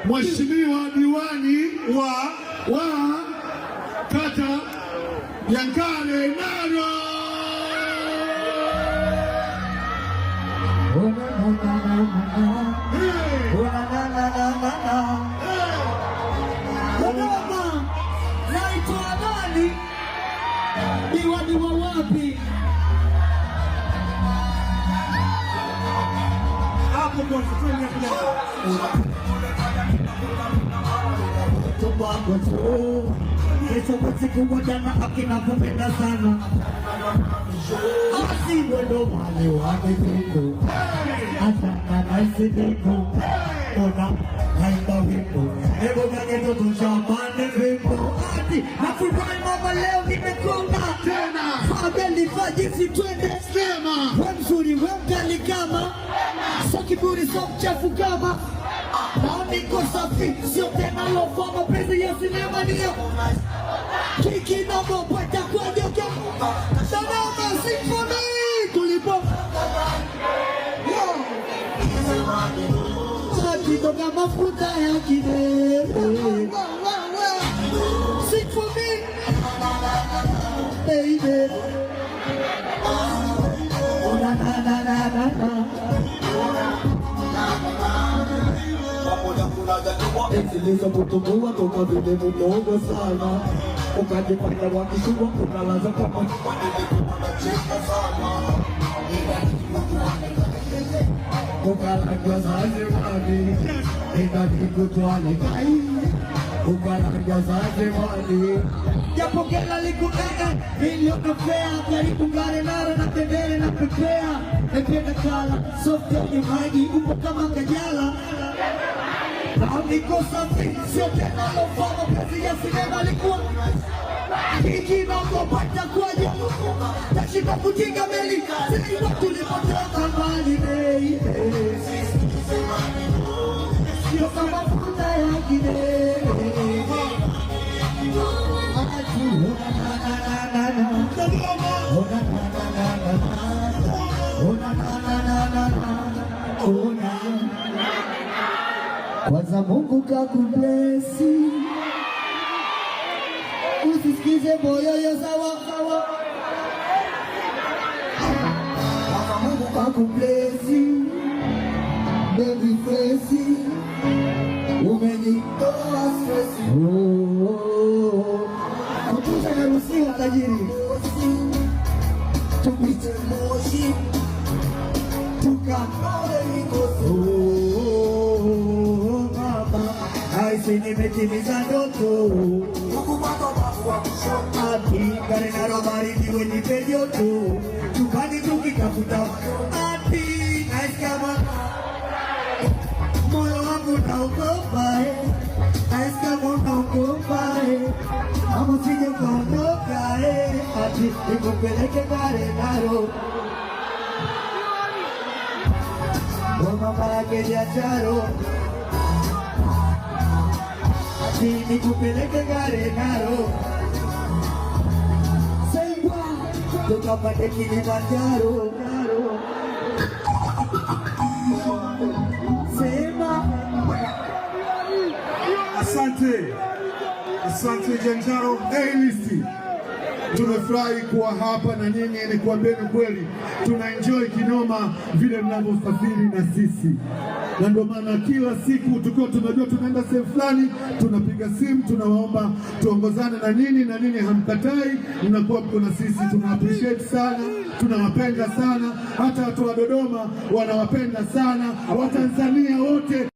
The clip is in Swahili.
Mheshimiwa diwani wa kata ya Nkale Naro. Naitwa nani? Diwani wa wapi? Hapo kwa sifuri ya Tubango tu Yesu msiku mojana akina kupenda sana Asi wendo wale wame viko Asana naisi viko Ona haimba viko Ego gageto tushamane viko Ati nafurai mama leo nimekonga Tena Fabeli fajisi twende Sema Wemzuri wemkali kama Sokiburi sokchafu kama Niko safi, sio tena lofa mapenzi ya sinema niyo Kiki nomo pata kwa nyoke Sanama Symphony Tulipo Sakitoka mafuta ya kide Symphony Baby Na na na na na Exiliza kutumua toka vile mdogo sana Ukajifanya wakishua unalaza kama Ukalagwa zaze wani Ina kikutwani kai Ukalagwa zaze wani Japo kela liku Hili unafea Karibu Nkale Naro na tendele na pepea Nependa kala Soft ya maji Upo kama kajala Niko safi, sio tena lofa mapenzi ya sinema likuwa Kiki nongo pata kwa jamu Tashika kutinga meli Sisi watu lipotoka mbali baby Sio kama futa ya kide Kwanza Mungu kakublesi Usisikize boyoyo sawa Kwanza Mungu kakublesi Baby face Umenitoa stresi Kutuza na rusiwa tajiri Tupite moshi Tukakore mikosi Nimetimiza ndoto Ati Nkale Naro baridi wenipe joto Chupani tukitafuta Ati nice kama Moyo wangu naogopa Nice kama unaogopa Ama sije kaondoka Ati nikupeleke Nkale Naro Mama yake biashara Nikupeleke Nkale Naro Sengwa Tukapate Kilimanjaro Sema Asante Janjaro A-List. Tumefurahi kuwa hapa na nyinyi, ni kuambieni kweli tunaenjoy kinoma vile mnavyosafiri na sisi, na ndio maana kila siku tukiwa tunajua tunaenda sehemu fulani tunapiga simu tunawaomba tuongozane na nyinyi hamkatai, mnakuwa mko na sisi. Tuna appreciate sana, tunawapenda sana, hata watu wa Dodoma wanawapenda sana, Watanzania wote.